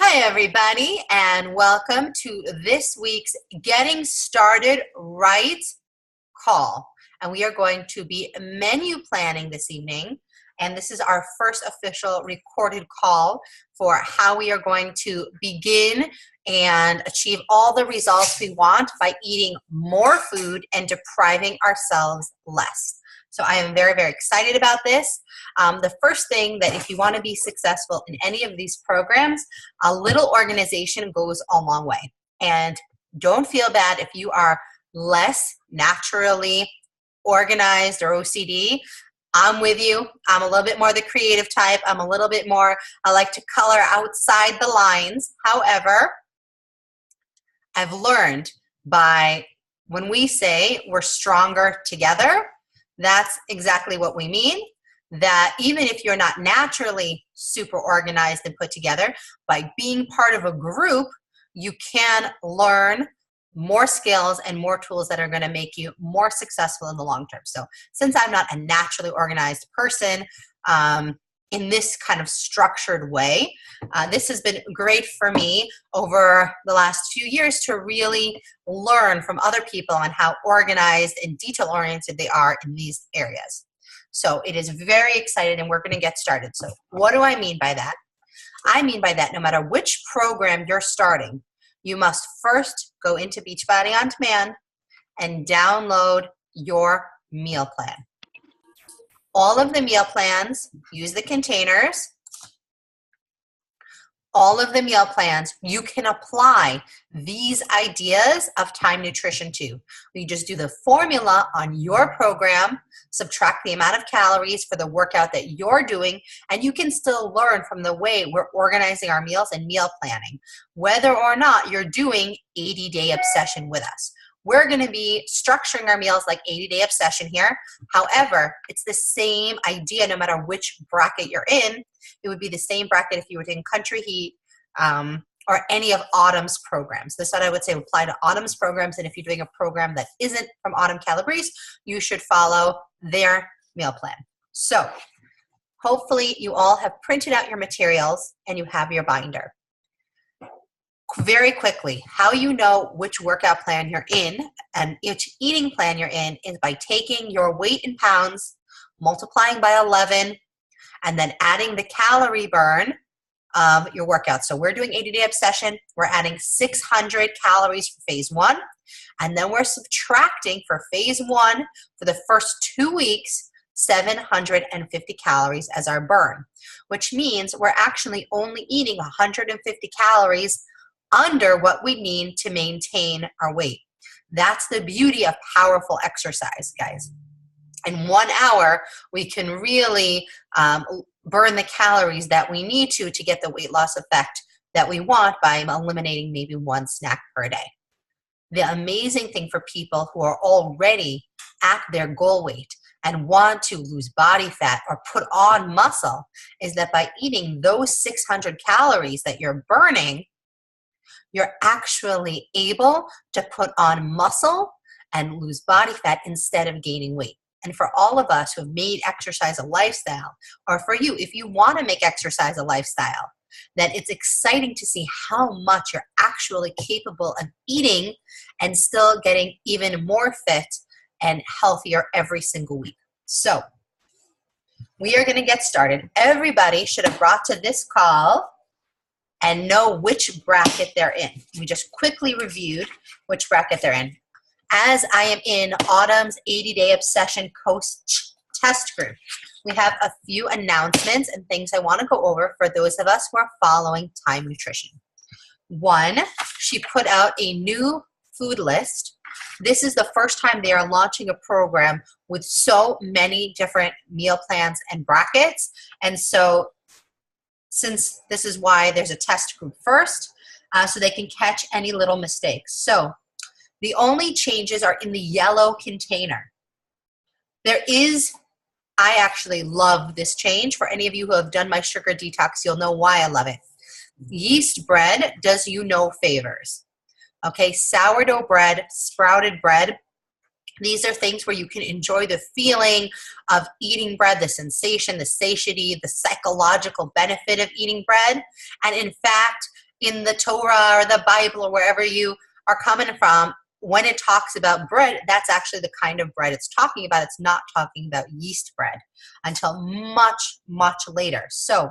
Hi, everybody, and welcome to this week's Getting Started Right call. And we are going to be menu planning this evening. And this is our first official recorded call for how we are going to begin and achieve all the results we want by eating more food and depriving ourselves less. So I am very, very excited about this. The first thing that if you want to be successful in any of these programs, a little organization goes a long way. And don't feel bad if you are less naturally organized or OCD. I'm with you. I'm a little bit more the creative type. I'm a little bit more, I like to color outside the lines. However, I've learned by when we say we're stronger together, that's exactly what we mean. That even if you're not naturally super organized and put together, by being part of a group, you can learn more skills and more tools that are going to make you more successful in the long term. So since I'm not a naturally organized person in this kind of structured way, this has been great for me over the last few years to really learn from other people on how organized and detail-oriented they are in these areas. So it is very exciting, and we're going to get started. So what do I mean by that? I mean by that no matter which program you're starting, you must first go into Beachbody On Demand and download your meal plan. All of the meal plans use the containers. All of the meal plans, you can apply these ideas of time nutrition to. You just do the formula on your program, subtract the amount of calories for the workout that you're doing, and you can still learn from the way we're organizing our meals and meal planning, whether or not you're doing 80-day obsession with us. We're going to be structuring our meals like 80-day obsession here. However, it's the same idea no matter which bracket you're in. It would be the same bracket if you were in Country Heat or any of Autumn's programs. This one I would say would apply to Autumn's programs, and if you're doing a program that isn't from Autumn Calabrese, you should follow their meal plan. So hopefully you all have printed out your materials and you have your binder. Very quickly, how you know which workout plan you're in and which eating plan you're in is by taking your weight in pounds, multiplying by 11, and then adding the calorie burn of your workout. So we're doing 80-day obsession. We're adding 600 calories for phase 1, and then we're subtracting for phase 1 for the first 2 weeks 750 calories as our burn, which means we're actually only eating 150 calories under what we need to maintain our weight. That's the beauty of powerful exercise, guys. In 1 hour, we can really burn the calories that we need to get the weight loss effect that we want by eliminating maybe 1 snack per day. The amazing thing for people who are already at their goal weight and want to lose body fat or put on muscle is that by eating those 600 calories that you're burning, you're actually able to put on muscle and lose body fat instead of gaining weight. And for all of us who have made exercise a lifestyle, or for you, if you want to make exercise a lifestyle, that it's exciting to see how much you're actually capable of eating and still getting even more fit and healthier every single week. So we are going to get started. Everybody should have brought to this call and know which bracket they're in. We just quickly reviewed which bracket they're in. As I am in Autumn's 80-day obsession coach test group, we have a few announcements and things I want to go over for those of us who are following Time Nutrition. 1, she put out a new food list. This is the first time they are launching a program with so many different meal plans and brackets. And so since this is why there's a test group first, so they can catch any little mistakes. So the only changes are in the yellow container. I actually love this change. For any of you who have done my sugar detox, you'll know why I love it. Yeast bread does you no favors. Okay, sourdough bread, sprouted bread, these are things where you can enjoy the feeling of eating bread, the sensation, the satiety, the psychological benefit of eating bread. And in fact, in the Torah or the Bible or wherever you are coming from, when it talks about bread, that's actually the kind of bread it's talking about. It's not talking about yeast bread until much, much later. So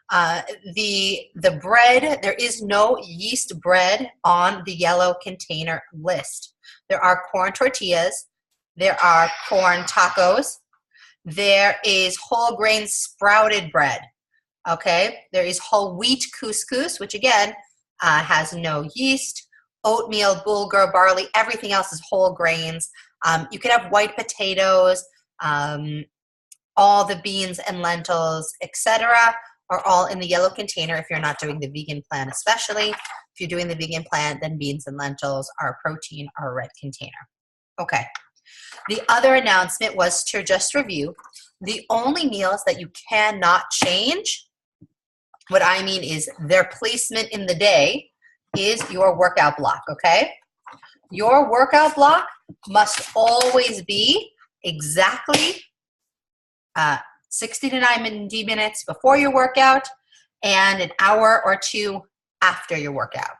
the bread, there is no yeast bread on the yellow container list. There are corn tortillas. There are corn tacos. There is whole grain sprouted bread. Okay. There is whole wheat couscous, which again has no yeast. Oatmeal, bulgur, barley, everything else is whole grains. You could have white potatoes, all the beans and lentils, etc., are all in the yellow container if you're not doing the vegan plan, especially. If you're doing the vegan plan, then beans and lentils are protein or a red container. Okay. The other announcement was to just review the only meals that you cannot change. What I mean is their placement in the day is your workout block, okay? Your workout block must always be exactly 60 to 90 minutes before your workout and an hour or two after your workout.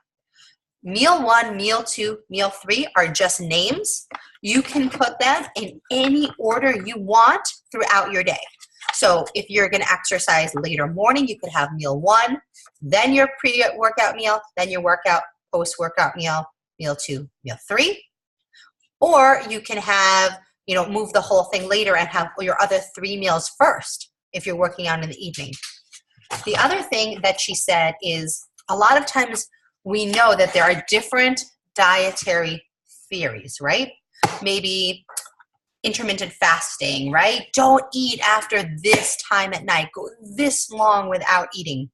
Meal 1, meal 2, meal 3 are just names. You can put them in any order you want throughout your day. So if you're going to exercise later morning, you could have meal 1, then your pre-workout meal, then your workout, post-workout meal, meal 2, meal 3. Or you can have, move the whole thing later and have your other 3 meals first if you're working out in the evening. The other thing that she said is a lot of times we know that there are different dietary theories, right? Maybe intermittent fasting, right? Don't eat after this time at night. Go this long without eating.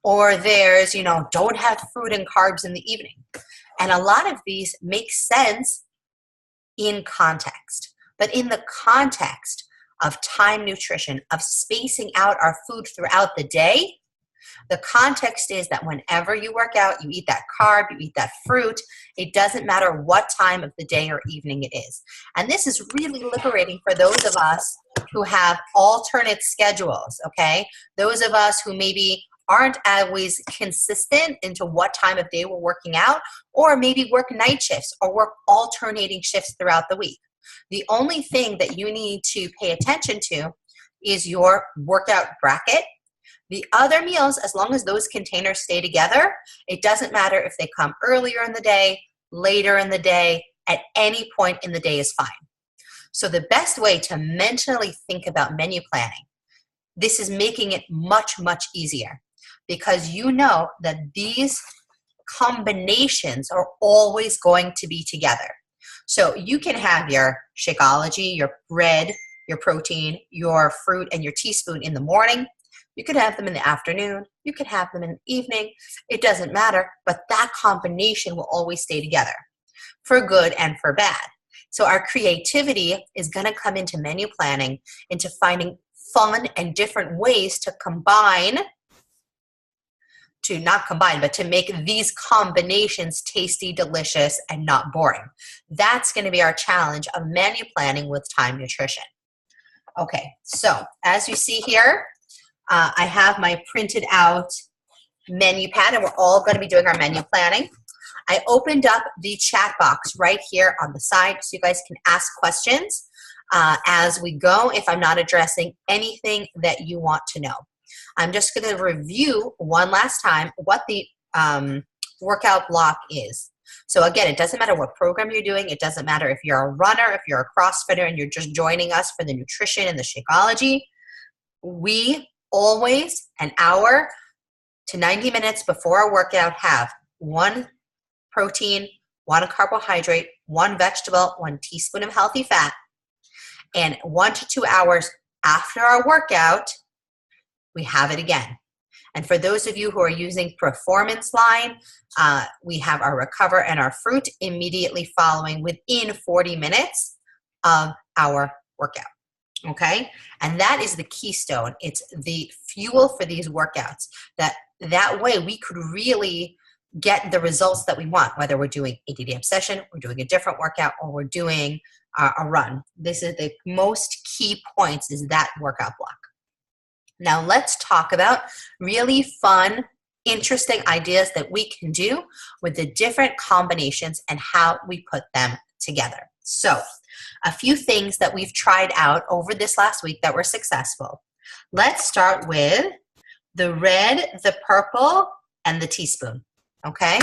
Or there's, don't have fruit and carbs in the evening. And a lot of these make sense in context. But in the context of time nutrition, of spacing out our food throughout the day, the context is that whenever you work out, you eat that carb, you eat that fruit. It doesn't matter what time of the day or evening it is. And this is really liberating for those of us who have alternate schedules, okay? Those of us who maybe aren't always consistent into what time of day we're working out, or maybe work night shifts or work alternating shifts throughout the week. The only thing that you need to pay attention to is your workout bracket. The other meals, as long as those containers stay together, it doesn't matter if they come earlier in the day, later in the day, at any point in the day is fine. So the best way to mentally think about menu planning, this is making it much, much easier because you know that these combinations are always going to be together. So you can have your Shakeology, your bread, your protein, your fruit, and your teaspoon in the morning. You could have them in the afternoon. You could have them in the evening. It doesn't matter, but that combination will always stay together for good and for bad. So our creativity is going to come into menu planning, into finding fun and different ways to combine, but to make these combinations tasty, delicious, and not boring. That's going to be our challenge of menu planning with Time Nutrition. Okay, so as you see here, I have my printed out menu pad, and we're all going to be doing our menu planning. I opened up the chat box right here on the side so you guys can ask questions as we go if I'm not addressing anything that you want to know. I'm just going to review one last time what the workout block is. So again, it doesn't matter what program you're doing. It doesn't matter if you're a runner, if you're a CrossFitter, and you're just joining us for the nutrition and the Shakeology. We always, an hour to 90 minutes before our workout, have 1 protein, 1 carbohydrate, 1 vegetable, 1 teaspoon of healthy fat, and 1 to 2 hours after our workout, we have it again. And for those of you who are using Performance Line, we have our Recover and our Fruit immediately following within 40 minutes of our workout. Okay? And that is the keystone. It's the fuel for these workouts. That way we could really get the results that we want, whether we're doing a DDM session, we're doing a different workout, or we're doing a run. This is the most key points, is that workout block. Now let's talk about really fun interesting ideas that we can do with the different combinations and how we put them together. So, a few things that we've tried out over this last week that were successful. Let's start with the red, the purple, and the teaspoon. Okay?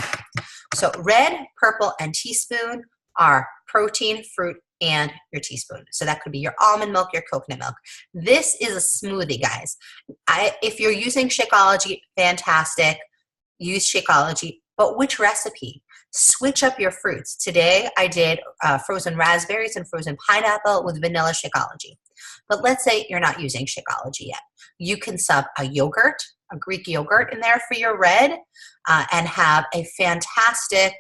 So, red, purple, and teaspoon are protein, fruit, and your teaspoon. So that could be your almond milk, your coconut milk. This is a smoothie, guys. If you're using Shakeology, fantastic. Use Shakeology, but which recipe? Switch up your fruits. Today I did frozen raspberries and frozen pineapple with vanilla Shakeology. But let's say you're not using Shakeology yet. You can sub a yogurt, a Greek yogurt in there for your red, and have a fantastic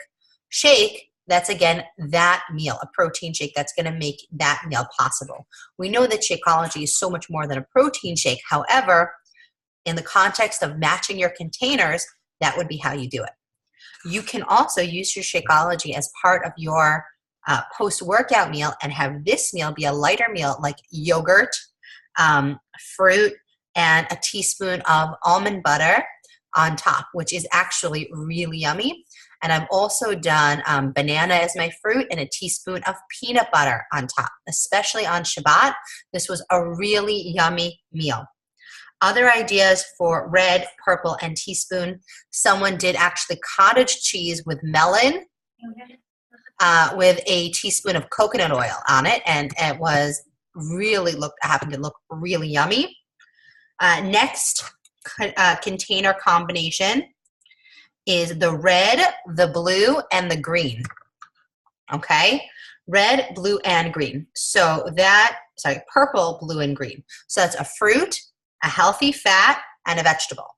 shake. That's, again, that meal, a protein shake that's going to make that meal possible. We know that Shakeology is so much more than a protein shake. However, in the context of matching your containers, that would be how you do it. You can also use your Shakeology as part of your post-workout meal and have this meal be a lighter meal like yogurt, fruit, and a teaspoon of almond butter on top, which is actually really yummy. And I've also done banana as my fruit and a teaspoon of peanut butter on top, especially on Shabbat. This was a really yummy meal. Other ideas for red, purple, and teaspoon. Someone did actually cottage cheese with melon with a teaspoon of coconut oil on it, and it was happened to look really yummy. Next container combination is the red, the blue, and the green. Okay? Red, blue, and green. So purple, blue, and green. So that's a fruit, a healthy fat, and a vegetable.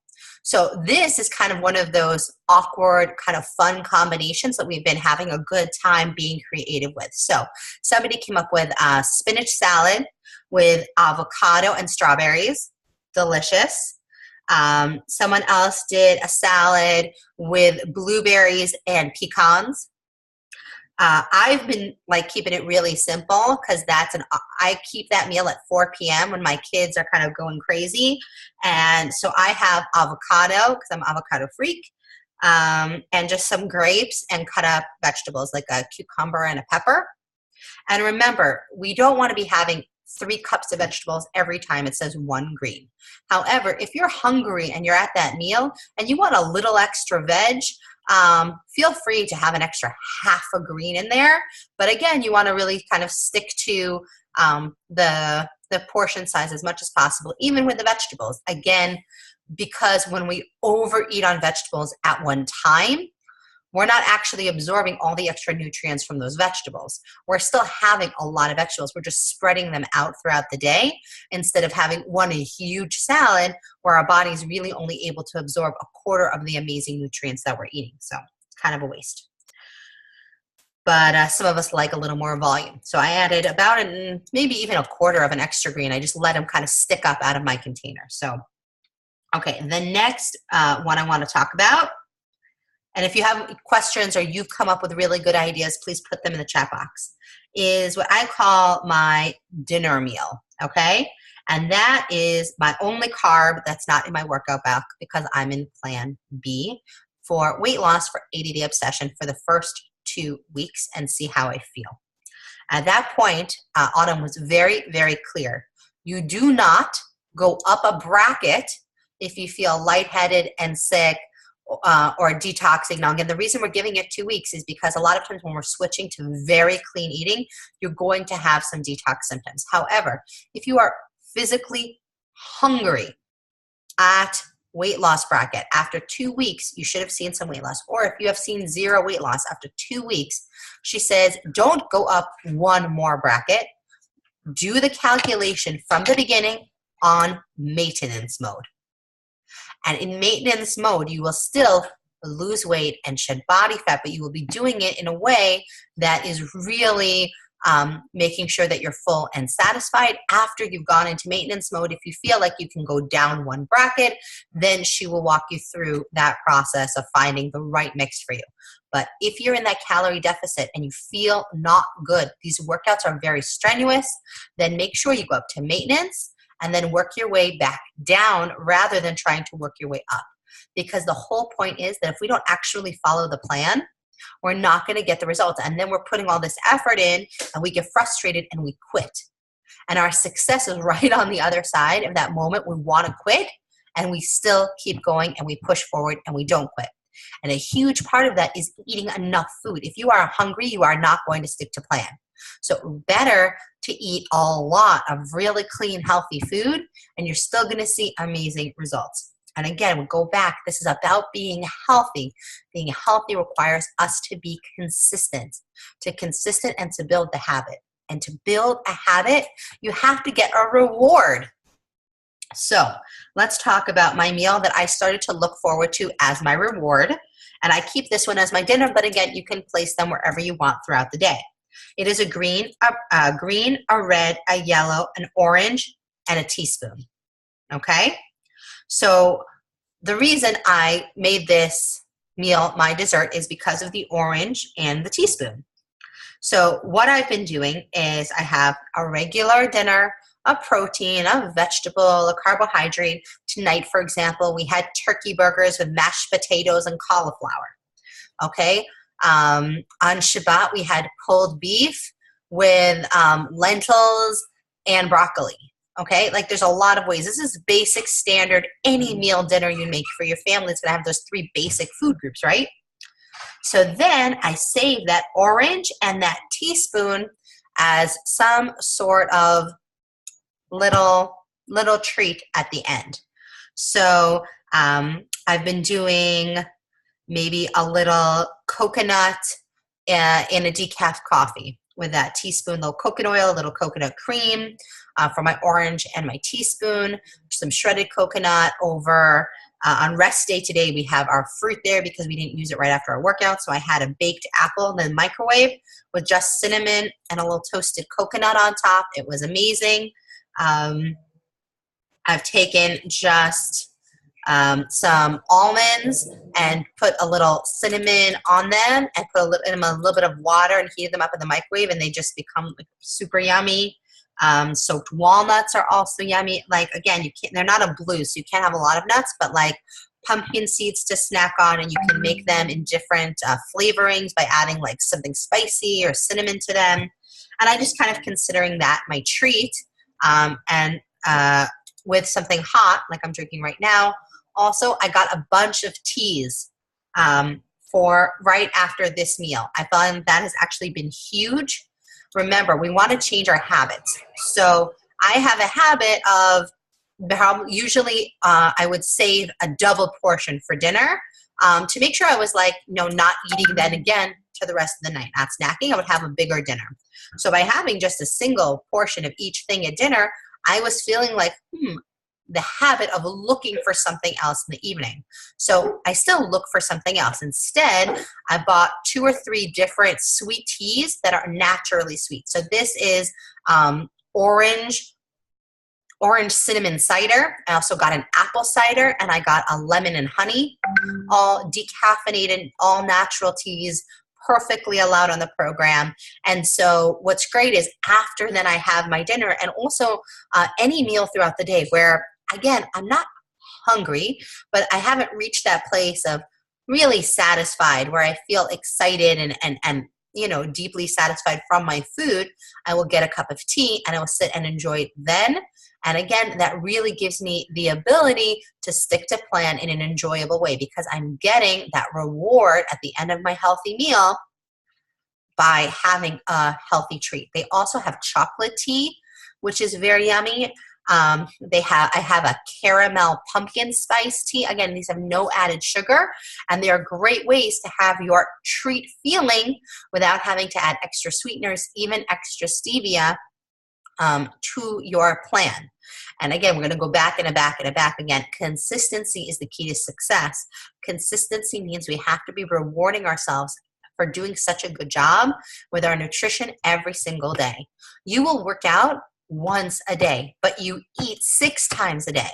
So this is kind of one of those awkward, kind of fun combinations that we've been having a good time being creative with. So somebody came up with a spinach salad with avocado and strawberries. Delicious. Someone else did a salad with blueberries and pecans. I've been keeping it really simple because I keep that meal at 4 p.m. when my kids are kind of going crazy. And so I have avocado because I'm an avocado freak, and just some grapes and cut up vegetables like a cucumber and a pepper. And remember, we don't want to be having 3 cups of vegetables every time it says 1 green. However, if you're hungry and you're at that meal and you want a little extra veg, feel free to have an extra half a green in there. But again, you want to really kind of stick to the portion size as much as possible, even with the vegetables. Again, because when we overeat on vegetables at one time, we're not actually absorbing all the extra nutrients from those vegetables. We're still having a lot of vegetables. We're just spreading them out throughout the day instead of having a huge salad where our body's really only able to absorb a quarter of the amazing nutrients that we're eating. So it's kind of a waste. But some of us like a little more volume. So I added about maybe even a quarter of an extra green. I just let them kind of stick up out of my container. So, okay, the next one I want to talk about, and if you have questions or you've come up with really good ideas, please put them in the chat box, is what I call my dinner meal, okay? And that is my only carb that's not in my workout bag because I'm in Plan B for weight loss for 80 Day Obsession for the first 2 weeks and see how I feel. At that point, Autumn was very, very clear. You do not go up a bracket if you feel lightheaded and sick, or detoxing. Now, again, the reason we're giving it 2 weeks is because a lot of times when we're switching to very clean eating, you're going to have some detox symptoms. However, if you are physically hungry at weight loss bracket, after 2 weeks, you should have seen some weight loss. Or if you have seen 0 weight loss after 2 weeks, she says, don't go up 1 more bracket. Do the calculation from the beginning on maintenance mode. And in maintenance mode, you will still lose weight and shed body fat, but you will be doing it in a way that is really making sure that you're full and satisfied. After you've gone into maintenance mode, if you feel like you can go down 1 bracket, then she will walk you through that process of finding the right mix for you. But if you're in that calorie deficit and you feel not good, these workouts are very strenuous, then make sure you go up to maintenance and then work your way back down rather than trying to work your way up. because the whole point is that if we don't actually follow the plan, we're not going to get the results. And then we're putting all this effort in and we get frustrated and we quit. And our success is right on the other side of that moment. We want to quit and we still keep going and we push forward and we don't quit. And a huge part of that is eating enough food. If you are hungry, you are not going to stick to plan. So better to eat a lot of really clean, healthy food, and you're still going to see amazing results. And again, we'll go back. This is about being healthy. Being healthy requires us to be consistent and to build the habit. And to build a habit, you have to get a reward. So let's talk about my meal that I started to look forward to as my reward. And I keep this one as my dinner, but again, you can place them wherever you want throughout the day. It is a green, a red, a yellow, an orange, and a teaspoon. Okay? So the reason I made this meal my dessert is because of the orange and the teaspoon. So what I've been doing is I have a regular dinner, a protein, a vegetable, a carbohydrate. Tonight, for example, we had turkey burgers with mashed potatoes and cauliflower. Okay? On Shabbat, we had pulled beef with lentils and broccoli. Okay? Like there's a lot of ways. This is basic standard. Any meal dinner you make for your family is going to have those three basic food groups, right? So then I save that orange and that teaspoon as some sort of little treat at the end. So I've been doing maybe a little coconut in a decaf coffee with that teaspoon, little coconut oil, a little coconut cream for my orange and my teaspoon, some shredded coconut over. On rest day today, we have our fruit there because we didn't use it right after our workout. So I had a baked apple in the microwave with just cinnamon and a little toasted coconut on top. It was amazing. I've taken just some almonds and put a little cinnamon on them and put in a little bit of water and heated them up in the microwave, and they just become like super yummy. Soaked walnuts are also yummy. Like again, they're not a blue, so you can't have a lot of nuts, but like pumpkin seeds to snack on, and you can make them in different flavorings by adding like something spicy or cinnamon to them. And I just kind of considering that my treat, and with something hot like I'm drinking right now. Also, I got a bunch of teas for right after this meal. I find that has actually been huge. Remember, we want to change our habits. So I have a habit of usually I would save a double portion for dinner to make sure I was like, not eating then again to the rest of the night, not snacking. I would have a bigger dinner. So by having just a single portion of each thing at dinner, I was feeling like, the habit of looking for something else in the evening. So I still look for something else. Instead, I bought 2 or 3 different sweet teas that are naturally sweet. So this is orange cinnamon cider. I also got an apple cider, and I got a lemon and honey, all decaffeinated, all natural teas, perfectly allowed on the program. And so what's great is after then I have my dinner, and also any meal throughout the day where, again, I'm not hungry, but I haven't reached that place of really satisfied where I feel excited and deeply satisfied from my food. I will get a cup of tea and I will sit and enjoy it then. And again, that really gives me the ability to stick to plan in an enjoyable way because I'm getting that reward at the end of my healthy meal by having a healthy treat. They also have chocolate tea, which is very yummy. I have a caramel pumpkin spice tea. Again, these have no added sugar, and they are great ways to have your treat feeling without having to add extra sweeteners, even extra stevia to your plan. And again, we're going to go back and back and back again. Consistency is the key to success. Consistency means we have to be rewarding ourselves for doing such a good job with our nutrition every single day. You will work out once a day, but you eat 6 times a day.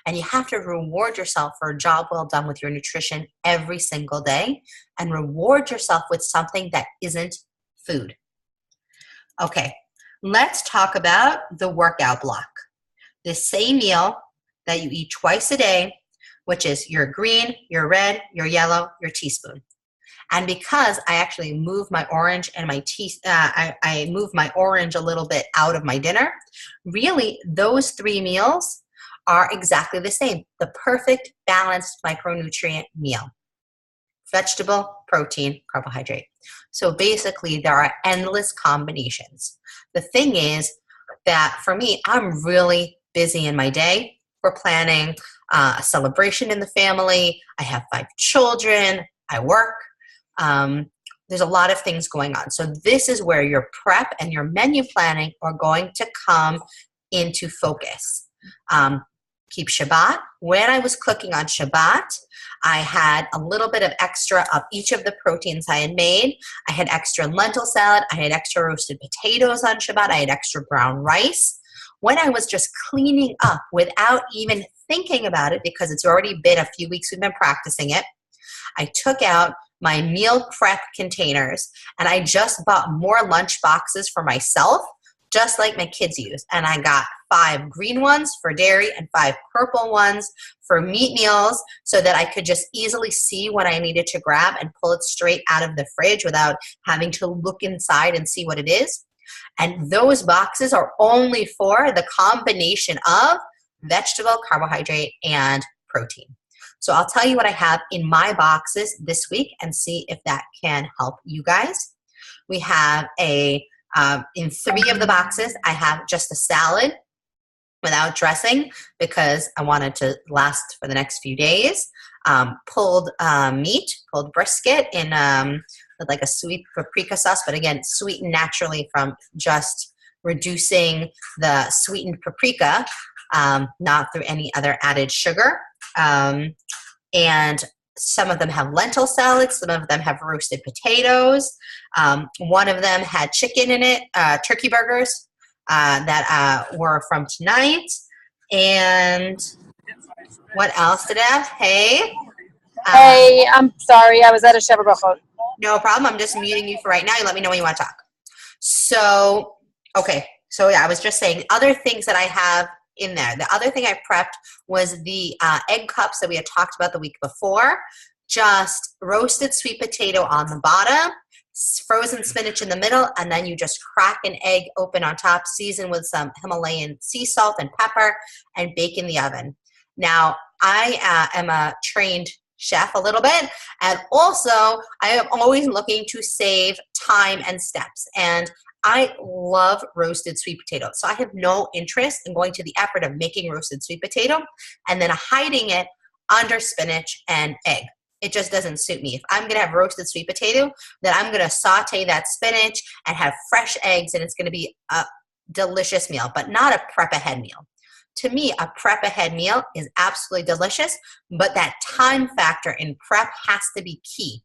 And you have to reward yourself for a job well done with your nutrition every single day, and reward yourself with something that isn't food. Okay, let's talk about the workout block. The same meal that you eat twice a day which is your green, your red, your yellow, your teaspoon. And because I actually move my orange and I move my orange a little bit out of my dinner, really those 3 meals are exactly the same. The perfect balanced micronutrient meal. Vegetable, protein, carbohydrate. So basically there are endless combinations. The thing is that for me, I'm really busy in my day. We're planning a celebration in the family. I have 5 children. I work. There's a lot of things going on. So this is where your prep and your menu planning are going to come into focus. Keep Shabbat. When I was cooking on Shabbat, I had a little bit of extra of each of the proteins I had made. I had extra lentil salad. I had extra roasted potatoes on Shabbat. I had extra brown rice. When I was just cleaning up without even thinking about it, because it's already been a few weeks we've been practicing it, I took out my meal prep containers and I just bought more lunch boxes for myself, just like my kids use. And I got 5 green ones for dairy and 5 purple ones for meat meals so that I could just easily see what I needed to grab and pull it straight out of the fridge without having to look inside and see what it is. And those boxes are only for the combination of vegetable, carbohydrate, and protein. So I'll tell you what I have in my boxes this week and see if that can help you guys. We have in 3 of the boxes, I have just a salad without dressing because I wanted to last for the next few days. Pulled meat, pulled brisket in with like a sweet paprika sauce, but again, sweetened naturally from just reducing the sweetened paprika, not through any other added sugar. And some of them have lentil salads. Some of them have roasted potatoes. One of them had chicken in it, turkey burgers that were from tonight. And what else did I have? Hey. Hey, I'm sorry. I was at a Sheva Brachot. No problem. I'm just muting you for right now. You let me know when you want to talk. So, okay. So, yeah, I was just saying other things that I have in there. The other thing I prepped was the egg cups that we had talked about the week before. Just roasted sweet potato on the bottom, frozen spinach in the middle, and then you just crack an egg open on top, season with some Himalayan sea salt and pepper, and bake in the oven. Now, I am a trained chef a little bit, and also I am always looking to save time and steps, and I love roasted sweet potato. So I have no interest in going to the effort of making roasted sweet potato and then hiding it under spinach and egg. It just doesn't suit me. If I'm going to have roasted sweet potato, then I'm going to saute that spinach and have fresh eggs, and it's going to be a delicious meal, but not a prep ahead meal. To me, a prep ahead meal is absolutely delicious, but that time factor in prep has to be key.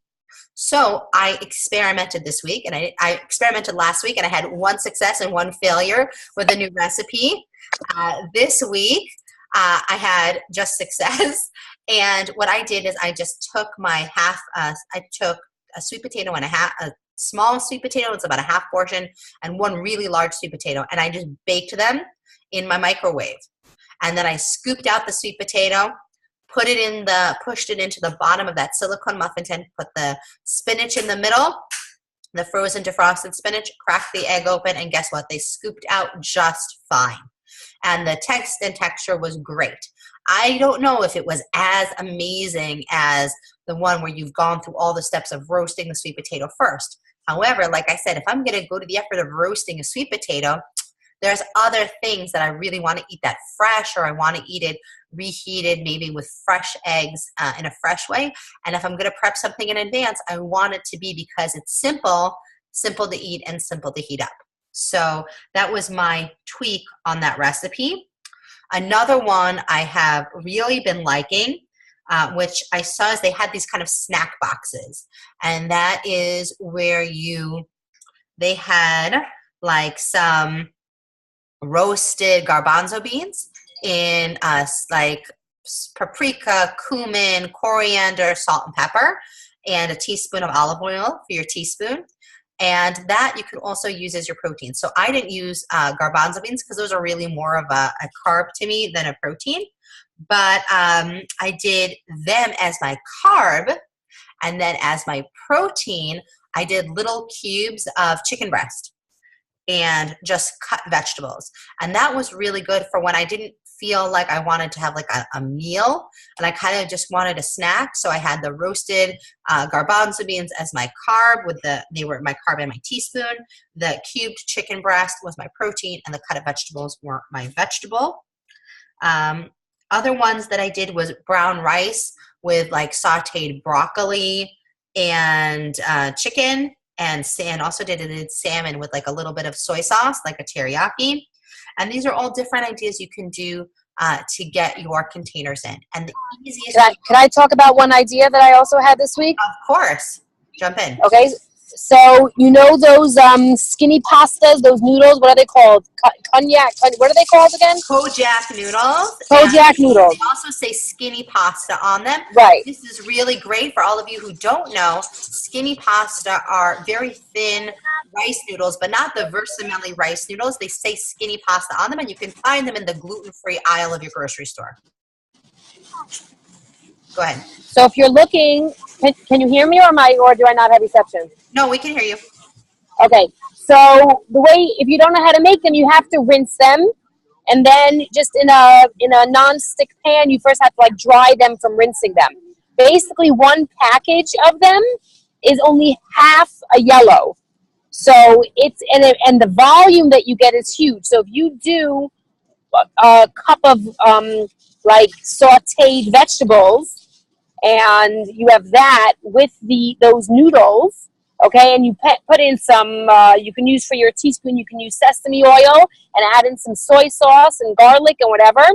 So I experimented this week, and I experimented last week, and I had 1 success and 1 failure with a new recipe. This week, I had just success, and what I did is I just took my I took a sweet potato and a small sweet potato, it's about a half portion, and 1 really large sweet potato, and I just baked them in my microwave. And then I scooped out the sweet potato, pushed it into the bottom of that silicone muffin tin, put the spinach in the middle, the frozen defrosted spinach, cracked the egg open, and guess what? They scooped out just fine. And the taste and texture was great. I don't know if it was as amazing as the one where you've gone through all the steps of roasting the sweet potato first. However, like I said, if I'm going to go to the effort of roasting a sweet potato, there's other things that I really want to eat that fresh, or I want to eat it reheated, maybe with fresh eggs in a fresh way. And if I'm going to prep something in advance, I want it to be because it's simple to eat and simple to heat up. So that was my tweak on that recipe. Another one I have really been liking, which I saw, is they had these kind of snack boxes. And that is where they had like some roasted garbanzo beans in like paprika, cumin, coriander, salt, and pepper, and a teaspoon of olive oil for your teaspoon. And that you can also use as your protein. So I didn't use garbanzo beans because those are really more of a carb to me than a protein. but I did them as my carb, and then as my protein, I did little cubes of chicken breast and just cut vegetables. And that was really good for when I didn't feel like I wanted to have like a meal and I kind of just wanted a snack. So I had the roasted garbanzo beans as my carb they were my carb in my teaspoon. The cubed chicken breast was my protein and the cut vegetables were my vegetable. Other ones that I did was brown rice with like sauteed broccoli and chicken, and also did salmon with like a little bit of soy sauce, like a teriyaki. And these are all different ideas you can do to get your containers in. And the easiest. Can I talk about one idea that I also had this week? Of course. Jump in. Okay. So, you know those skinny pastas, those noodles, what are they called? Cognac, what are they called again? Kojak noodles. Kojak noodles. They also say skinny pasta on them. Right. This is really great for all of you who don't know. Skinny pasta are very thin rice noodles, but not the versamelli rice noodles. They say skinny pasta on them, and you can find them in the gluten-free aisle of your grocery store. Go ahead. So if you're looking, can you hear me or do I not have reception? No, we can hear you. Okay. So if you don't know how to make them, you have to rinse them, and then just in a non-stick pan, you first have to like dry them from rinsing them. Basically, one package of them is only half a yellow. So it's and the volume that you get is huge. So if you do a cup of like sautéed vegetables, and you have that with those noodles, okay, and you put in some, you can use for your teaspoon, you can use sesame oil and add in some soy sauce and garlic and whatever.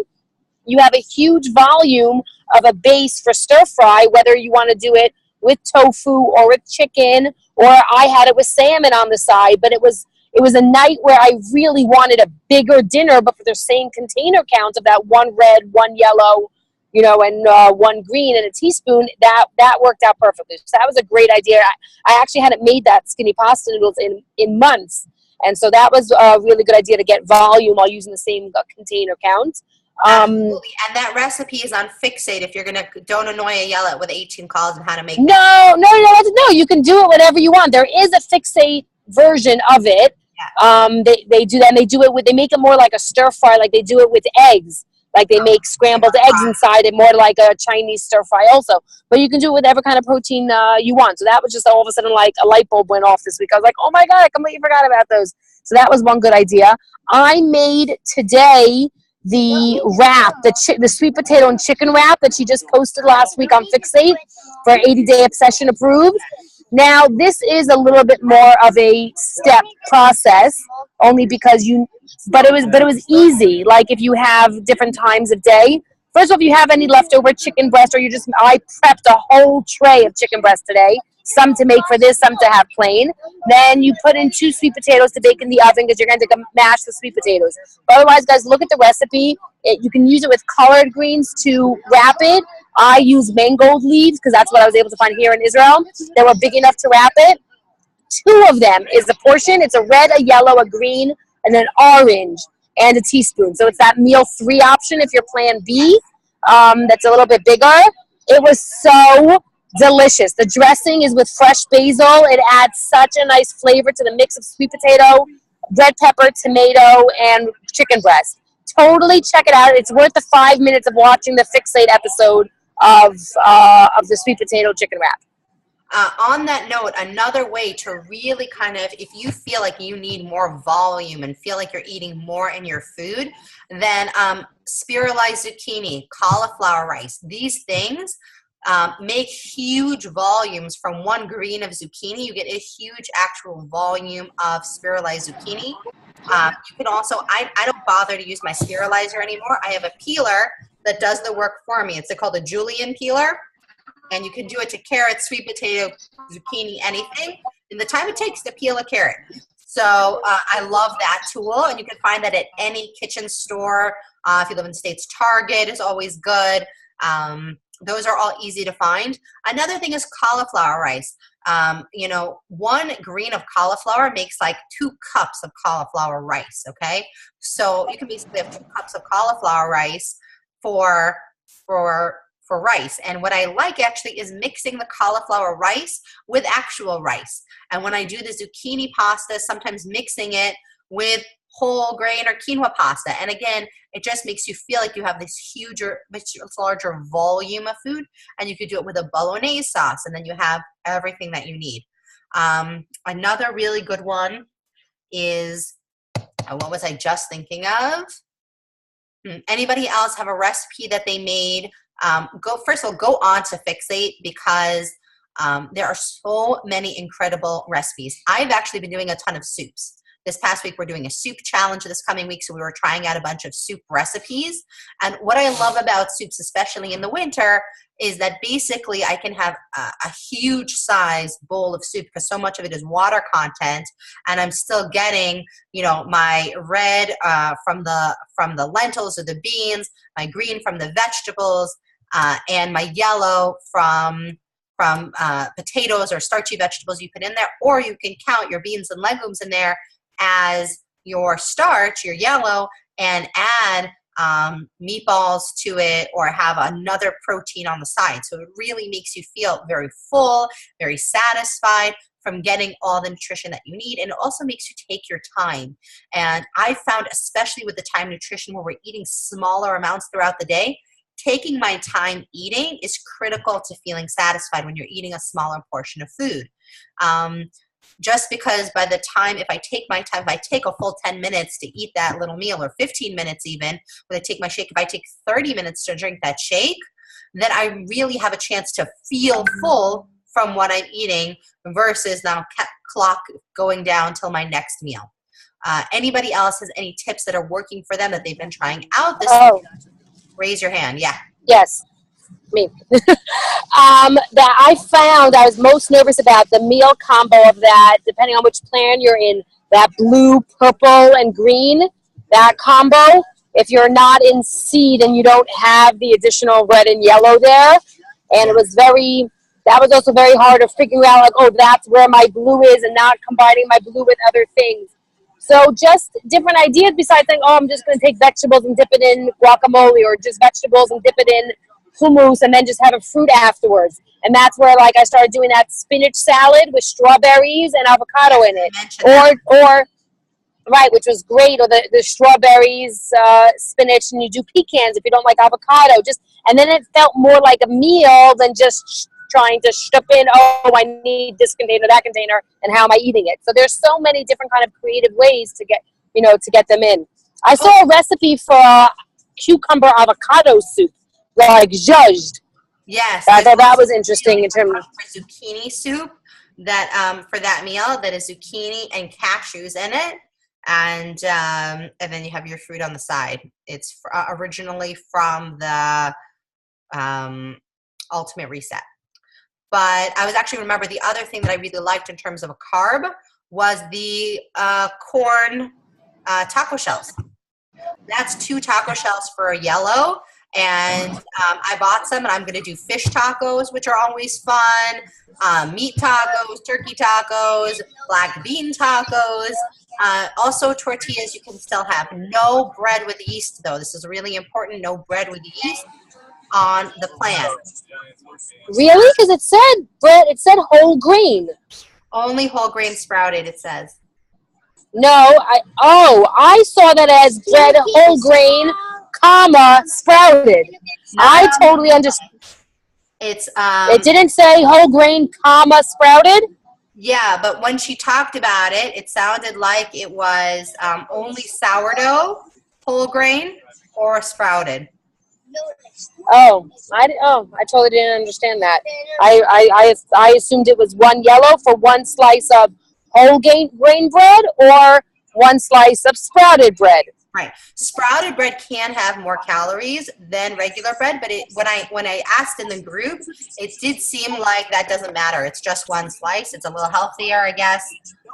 You have a huge volume of a base for stir fry, whether you want to do it with tofu or with chicken, or I had it with salmon on the side, but it was a night where I really wanted a bigger dinner, but for the same container count of that one red, one yellow, and one green and a teaspoon, that worked out perfectly. So that was a great idea. I actually hadn't made that skinny pasta noodles in months. And so that was a really good idea to get volume while using the same container count. Absolutely. And that recipe is on Fixate if you're going to, don't annoy Ayala with 18 calls on how to make No, you can do it whatever you want. There is a Fixate version of it. Yeah. They do that, and they make it more like a stir fry, like they do it with eggs. Like they make scrambled eggs inside it, more like a Chinese stir fry also. But you can do it with whatever kind of protein you want. So that was just all of a sudden like a light bulb went off this week. I was like, oh my God, I completely forgot about those. So that was one good idea. I made today the wrap, the sweet potato and chicken wrap that she just posted last week on Fixate for 80-day obsession approved. Now, this is a little bit more of a step process, only because but it was easy. Like if you have different times of day. First of all, if you have any leftover chicken breast, or I prepped a whole tray of chicken breast today. Some to make for this, some to have plain. Then you put in 2 sweet potatoes to bake in the oven because you're going to mash the sweet potatoes. But otherwise, guys, look at the recipe. You can use it with collard greens to wrap it. I use mangold leaves because that's what I was able to find here in Israel. They were big enough to wrap it. 2 of them is the portion. It's a red, a yellow, a green, and an orange, and a teaspoon. So it's that meal 3 option if you're plan B. That's a little bit bigger. It was so delicious. The dressing is with fresh basil. It adds such a nice flavor to the mix of sweet potato, red pepper, tomato, and chicken breast. Totally check it out. It's worth the 5 minutes of watching the Fixate episode of the sweet potato chicken wrap. On that note, another way to really kind of, if you feel like you need more volume and feel like you're eating more in your food, then spiralized zucchini, cauliflower rice, these things make huge volumes from one green of zucchini. You get a huge actual volume of spiralized zucchini. You can also, I don't bother to use my spiralizer anymore. I have a peeler that does the work for me. It's called a julienne peeler. And you can do it to carrots, sweet potato, zucchini, anything, in the time it takes to peel a carrot. So I love that tool, and you can find that at any kitchen store. If you live in the States, Target is always good. Those are all easy to find. Another thing is cauliflower rice. 1 green of cauliflower makes like 2 cups of cauliflower rice, okay? So you can basically have 2 cups of cauliflower rice for for rice. And what I like actually is mixing the cauliflower rice with actual rice. And when I do the zucchini pasta, sometimes mixing it with whole grain or quinoa pasta. And again, it just makes you feel like you have this much larger volume of food, and you could do it with a bolognese sauce, and then you have everything that you need. Another really good one is, what was I just thinking of? Anybody else have a recipe that they made? First of all, go on to Fixate, because there are so many incredible recipes. I've actually been doing a ton of soups. This past week, we're doing a soup challenge this coming week, so we were trying out a bunch of soup recipes. And what I love about soups, especially in the winter, is that basically I can have a huge size bowl of soup, because so much of it is water content, and I'm still getting, my red from the lentils or the beans, my green from the vegetables, and my yellow from potatoes or starchy vegetables you put in there. Or you can count your beans and legumes in there as your starch, your yellow, and add meatballs to it, or have another protein on the side. So it really makes you feel very full, very satisfied from getting all the nutrition that you need. And it also makes you take your time. And I found, especially with the time nutrition where we're eating smaller amounts throughout the day, taking my time eating is critical to feeling satisfied when you're eating a smaller portion of food. Just because by the time, if I take a full 10 minutes to eat that little meal, or 15 minutes even, when I take my shake, if I take 30 minutes to drink that shake, then I really have a chance to feel full from what I'm eating, versus now clock going down till my next meal. Anybody else has any tips that are working for them that they've been trying out this week? Raise your hand. Yeah. Yes. Me. That I found I was most nervous about the meal combo of that, depending on which plan you're in, that blue, purple, and green, that combo. If you're not in C, then you don't have the additional red and yellow there. And that was also very hard of figuring out, like, oh, that's where my blue is, and not combining my blue with other things. So just different ideas besides saying, oh, I'm just going to take vegetables and dip it in guacamole, or just vegetables and dip it in hummus, and then just have a fruit afterwards. And that's where, like, I started doing that spinach salad with strawberries and avocado in it. Or right, which was great. Or the strawberries, spinach, and you do pecans if you don't like avocado. And then it felt more like a meal than just trying to stuff in, oh, I need this container, that container, and how am I eating it? So there's so many different kind of creative ways to get them in. I saw a recipe for cucumber avocado soup, like zhuzhed. Yes. I thought that was interesting in terms of zucchini soup, that for that meal, that is zucchini and cashews in it. And then you have your fruit on the side. It's originally from the Ultimate Reset. But I was actually remember the other thing that I really liked in terms of a carb was the corn taco shells. That's 2 taco shells for a yellow. And I bought some, and I'm going to do fish tacos, which are always fun, meat tacos, turkey tacos, black bean tacos, also tortillas you can still have. No bread with yeast, though. This is really important, no bread with yeast on the plan. Really? Because it said whole grain. Only whole grain sprouted, it says. No, I saw that as bread whole grain, sprouted. I totally understand. It's it didn't say whole grain, sprouted. Yeah, but when she talked about it, it sounded like it was only sourdough, whole grain, or sprouted. I totally didn't understand that. I assumed it was one yellow for one slice of whole grain bread, or one slice of sprouted bread. Right. Sprouted bread can have more calories than regular bread, but when I asked in the group, it did seem like that doesn't matter. It's just one slice. It's a little healthier, I guess.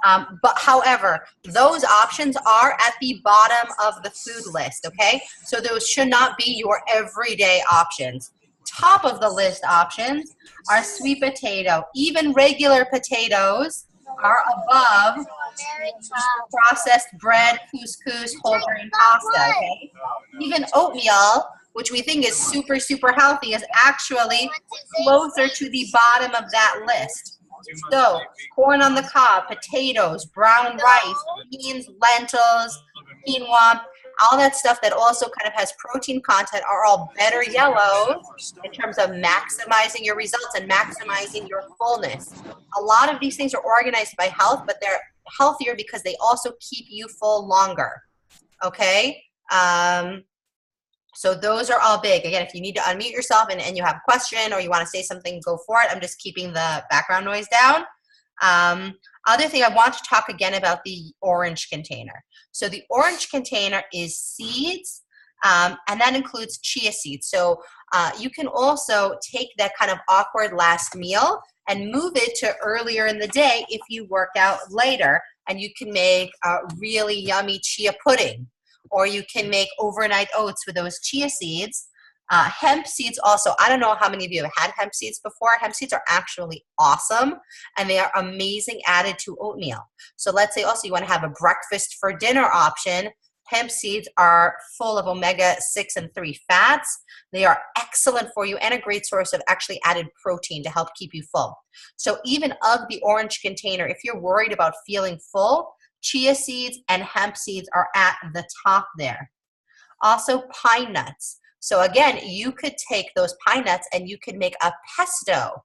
But however, those options are at the bottom of the food list, okay? So those should not be your everyday options. Top of the list options are sweet potato. Even regular potatoes are above processed bread, couscous, whole grain pasta, okay? Even oatmeal which we think is super, super healthy, is actually closer to the bottom of that list. So corn on the cob, potatoes, brown rice, beans, lentils, quinoa, all that stuff that also kind of has protein content are all better yellows in terms of maximizing your results and maximizing your fullness. A lot of these things are organized by health, but they're healthier because they also keep you full longer. Okay? So those are all big. Again, if you need to unmute yourself and you have a question or you want to say something, go for it. I'm just keeping the background noise down. Other thing, I want to talk again about the orange container. So the orange container is seeds, and that includes chia seeds. So you can also take that kind of awkward last meal and move it to earlier in the day if you work out later, and you can make a really yummy chia pudding, or you can make overnight oats with those chia seeds. Hemp seeds also, I don't know how many of you have had hemp seeds before. Hemp seeds are actually awesome, and they are amazing added to oatmeal. So let's say also you want to have a breakfast for dinner option. Hemp seeds are full of omega-6 and 3 fats. They are excellent for you and a great source of actually added protein to help keep you full. So even of the orange container, if you're worried about feeling full, chia seeds and hemp seeds are at the top there. Also pine nuts. So again, you could take those pine nuts and you could make a pesto.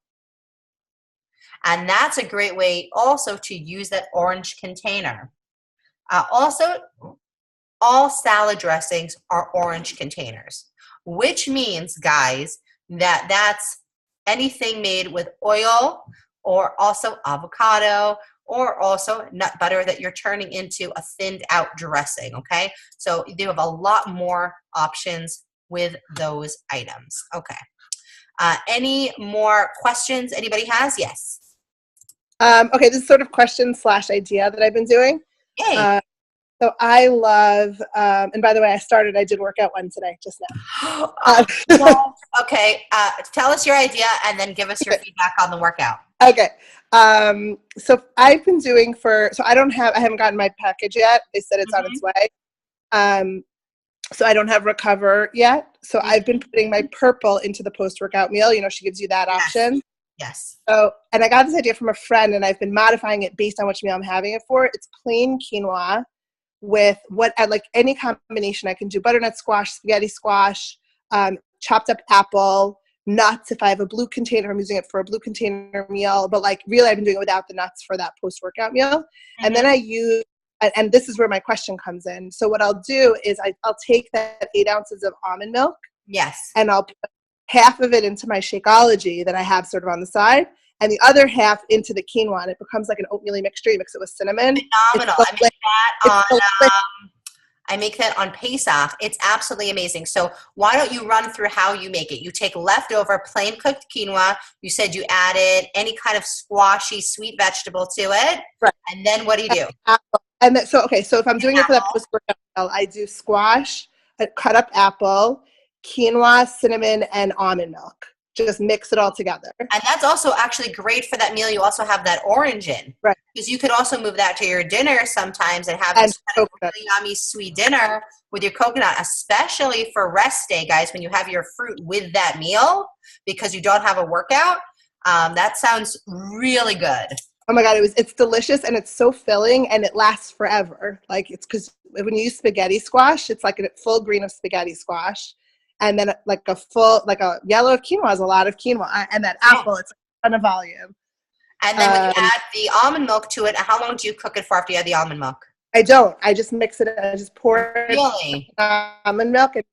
And that's a great way also to use that orange container. Also, all salad dressings are orange containers, which means, guys, that that's anything made with oil or also avocado or also nut butter that you're turning into a thinned out dressing, okay? So you have a lot more options with those items. Okay. Any more questions anybody has? Yes. Okay, this is sort of question / idea that I've been doing. Yay. So I love, and by the way, I did work out one today just now. Okay, tell us your idea and then give us your feedback on the workout. Okay. So I've been doing I haven't gotten my package yet. They said it's on its way. So I don't have Recover yet. So I've been putting my purple into the post-workout meal. You know, she gives you that option. Yes. So, and I got this idea from a friend, and I've been modifying it based on which meal I'm having it for. It's plain quinoa with like any combination. I can do butternut squash, spaghetti squash, chopped up apple, nuts. If I have a blue container, I'm using it for a blue container meal. But like really, I've been doing it without the nuts for that post-workout meal. And then I use, and this is where my question comes in. So what I'll do is I'll take that 8 ounces of almond milk. Yes. And I'll put half of it into my Shakeology that I have sort of on the side, and the other half into the quinoa, and it becomes like an oatmeal mixture. You mix it with cinnamon. Phenomenal. I make that on Pesach. It's absolutely amazing. So why don't you run through how you make it? You take leftover plain cooked quinoa. You said you added any kind of squashy sweet vegetable to it. Right. And then what do you do? And then, so if I'm doing it for that post-workout meal, I do squash, cut up apple, quinoa, cinnamon, and almond milk. Just mix it all together. And that's also actually great for that meal. You also have that orange in. Right. Because you could also move that to your dinner sometimes and have this kind of really yummy sweet dinner with your coconut, especially for rest day, guys, when you have your fruit with that meal because you don't have a workout. That sounds really good. Oh my God, it's delicious, and it's so filling, and it lasts forever. Like, it's because when you use spaghetti squash, it's like a full green of spaghetti squash. And then like a yellow of quinoa is a lot of quinoa. And that apple, it's a ton of volume. And then when you add the almond milk to it, how long do you cook it for after you add the almond milk? I don't. I just mix it and I just pour almond milk and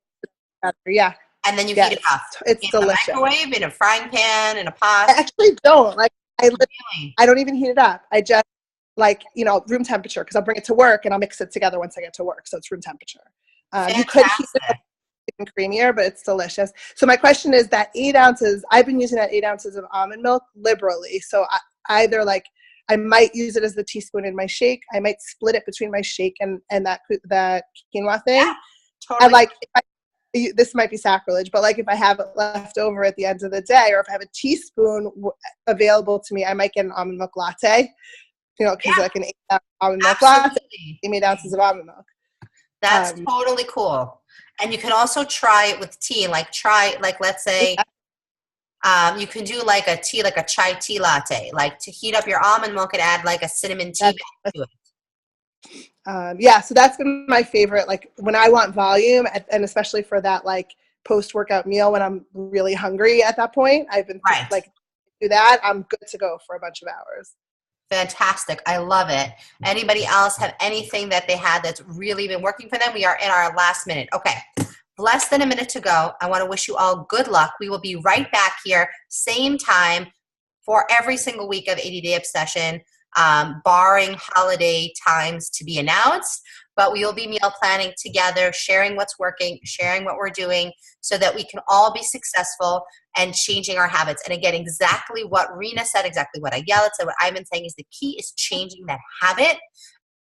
yeah. And then you heat it up. It's delicious. In a microwave, in a frying pan, in a pot? I actually don't. Like I don't even heat it up. I just room temperature, because I'll bring it to work and I'll mix it together once I get to work. So it's room temperature. You could heat it up even creamier, but it's delicious. So my question is that 8 ounces, I've been using that 8 ounces of almond milk liberally. So I might use it as the teaspoon in my shake. I might split it between my shake and that quinoa thing. Yeah, totally. And like, this might be sacrilege, but like if I have it left over at the end of the day, or if I have a teaspoon available to me, I might get an almond milk latte, because like an 8 ounce almond milk latte, 8 ounces of almond milk. That's totally cool. And you can also try it with tea. Like let's say, you can do like a tea, like a chai tea latte, like to heat up your almond milk and add like a cinnamon tea bag to it. Yeah, so that's been my favorite, like when I want volume, and especially for that like post-workout meal when I'm really hungry at that point, I've been like, do that, I'm good to go for a bunch of hours. Fantastic. I love it. Anybody else have anything that they had that's really been working for them? We are in our last minute. Okay. Less than a minute to go. I want to wish you all good luck. We will be right back here, same time for every single week of 80 Day Obsession, barring holiday times to be announced. But we will be meal planning together, sharing what's working, sharing what we're doing so that we can all be successful and changing our habits. And again, exactly what Rena said, exactly what Ayelet said, what I've been saying is the key is changing that habit